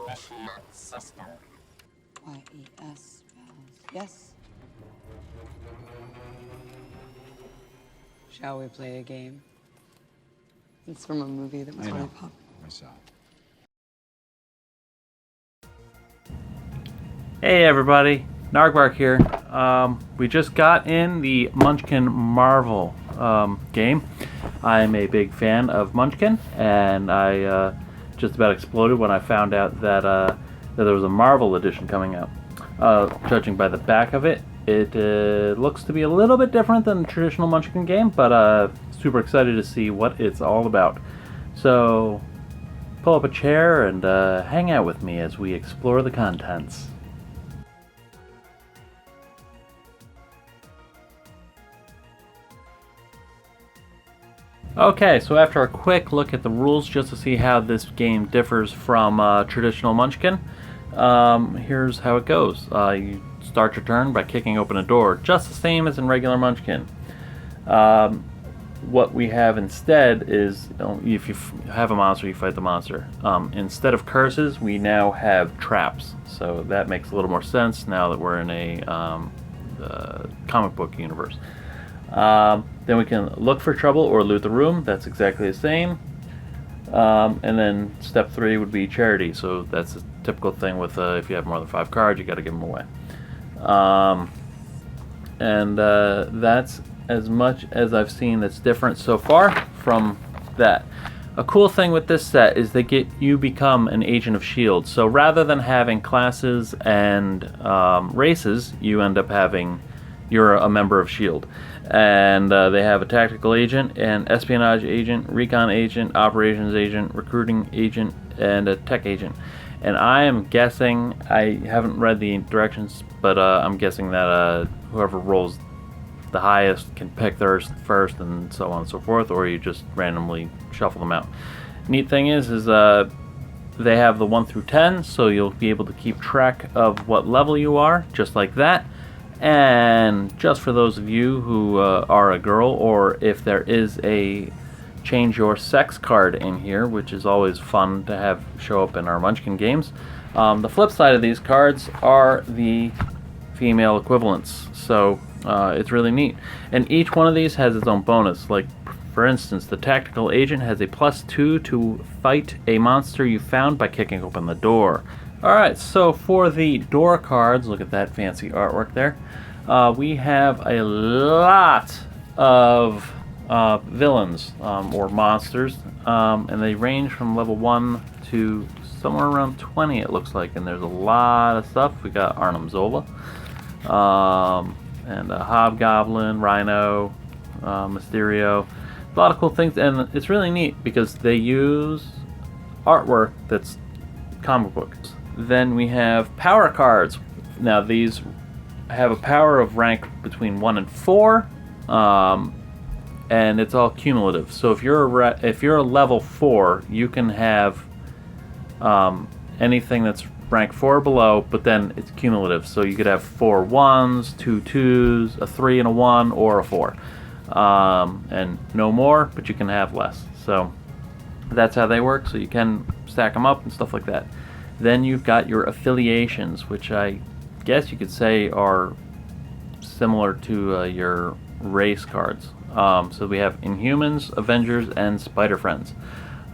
Y-E-S spells yes. Shall we play a game? It's from a movie that was really popular. Myself. Hey everybody, Nargbark here. We just got in the Munchkin Marvel game. I'm a big fan of Munchkin, and I just about exploded when I found out that there was a Marvel edition coming out. Judging by the back of it, it looks to be a little bit different than the traditional Munchkin game, but super excited to see what it's all about. So pull up a chair and hang out with me as we explore the contents. Okay, so after a quick look at the rules just to see how this game differs from traditional Munchkin, here's how it goes. You start your turn by kicking open a door, just the same as in regular Munchkin. What we have instead is, if you have a monster, you fight the monster. Instead of curses, we now have traps, so that makes a little more sense now that we're in a comic book universe. Then we can look for trouble or loot the room. That's exactly the same. And then step 3 would be charity. So that's a typical thing with if you have more than 5 cards, you got to give them away. That's as much as I've seen that's different so far from that. A cool thing with this set is that you become an agent of S.H.I.E.L.D. So rather than having classes and races, you end up having you're a member of S.H.I.E.L.D. And they have a tactical agent, an espionage agent, recon agent, operations agent, recruiting agent, and a tech agent. And I am guessing, I haven't read the directions, but I'm guessing that whoever rolls the highest can pick theirs first and so on and so forth, or you just randomly shuffle them out. Neat thing is they have the 1 through 10, so you'll be able to keep track of what level you are, just like that. And just for those of you who are a girl, or if there is a change your sex card in here, which is always fun to have show up in our Munchkin games, the flip side of these cards are the female equivalents. So it's really neat. And each one of these has its own bonus. Like, for instance, the tactical agent has a +2 to fight a monster you found by kicking open the door. Alright, so for the door cards, look at that fancy artwork there. We have a lot of villains or monsters, and they range from level 1 to somewhere around 20, it looks like, and there's a lot of stuff. We got Arnim Zola, and a Hobgoblin, Rhino, Mysterio, a lot of cool things, and it's really neat because they use artwork that's comic books. Then we have power cards. Now these have a power of rank between 1 and 4, and it's all cumulative. So if you're a level 4, you can have anything that's rank 4 or below, but then it's cumulative. So you could have 4 1s, 2 2s, a 3 and a 1, or a 4, and no more, but you can have less. So that's how they work. So you can stack them up and stuff like that. Then you've got your affiliations, which I guess you could say are similar to your race cards. So we have Inhumans, Avengers, and Spider-Friends.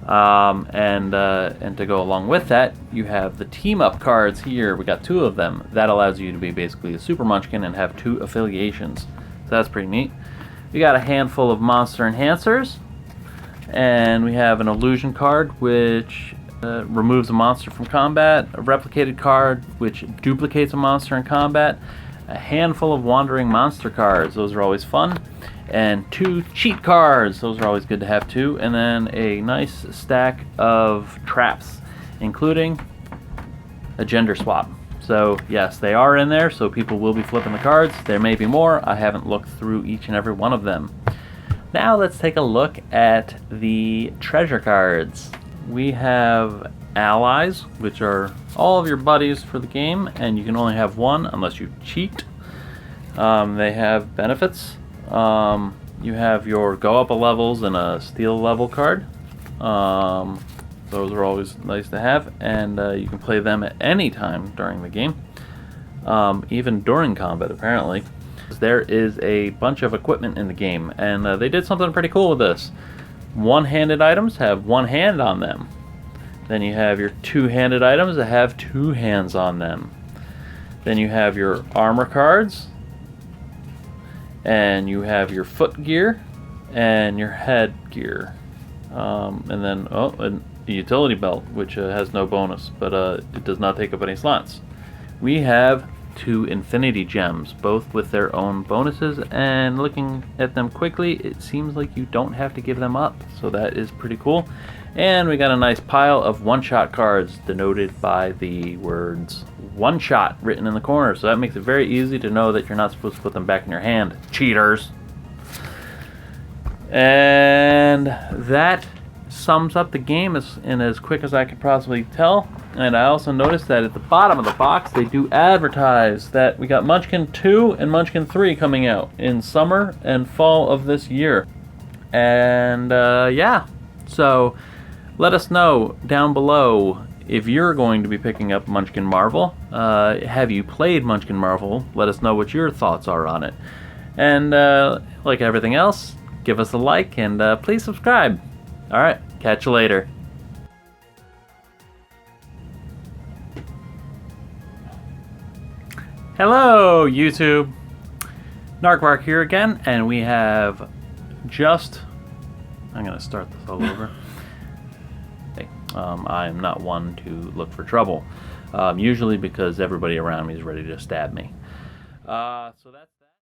And to go along with that, you have the team-up cards here. We got 2 of them. That allows you to be basically a Super Munchkin and have 2 affiliations. So that's pretty neat. We got a handful of monster enhancers. And we have an illusion card, which removes a monster from combat, a replicated card which duplicates a monster in combat, a handful of wandering monster cards, those are always fun, and 2 cheat cards, those are always good to have too, and then a nice stack of traps, including a gender swap. So yes, they are in there, so people will be flipping the cards. There may be more. I haven't looked through each and every one of them. Now let's take a look at the treasure cards. We have allies, which are all of your buddies for the game, and you can only have 1 unless you cheat. They have benefits. You have your go up a levels and a steal level card. Those are always nice to have, and you can play them at any time during the game, even during combat apparently. There is a bunch of equipment in the game, and they did something pretty cool with this. One-handed items have one hand on them. Then you have your two-handed items that have two hands on them. Then you have your armor cards, and you have your foot gear, and your head gear. And then, a utility belt, which has no bonus, but it does not take up any slots. We have 2 infinity gems, both with their own bonuses, and looking at them quickly, it seems like you don't have to give them up, so that is pretty cool. And we got a nice pile of one-shot cards denoted by the words one-shot written in the corner, so that makes it very easy to know that you're not supposed to put them back in your hand. Cheaters! And that sums up the game in as quick as I could possibly tell. And I also noticed that at the bottom of the box they do advertise that we got Munchkin 2 and Munchkin 3 coming out in summer and fall of this year. And yeah, so let us know down below if you're going to be picking up Munchkin Marvel. Have you played Munchkin Marvel? Let us know what your thoughts are on it. And like everything else, give us a like and please subscribe. Alright, catch you later. Hello, YouTube. Narkvark here again, and we have just... I'm going to start this all over. I am not one to look for trouble, usually because everybody around me is ready to stab me. So that's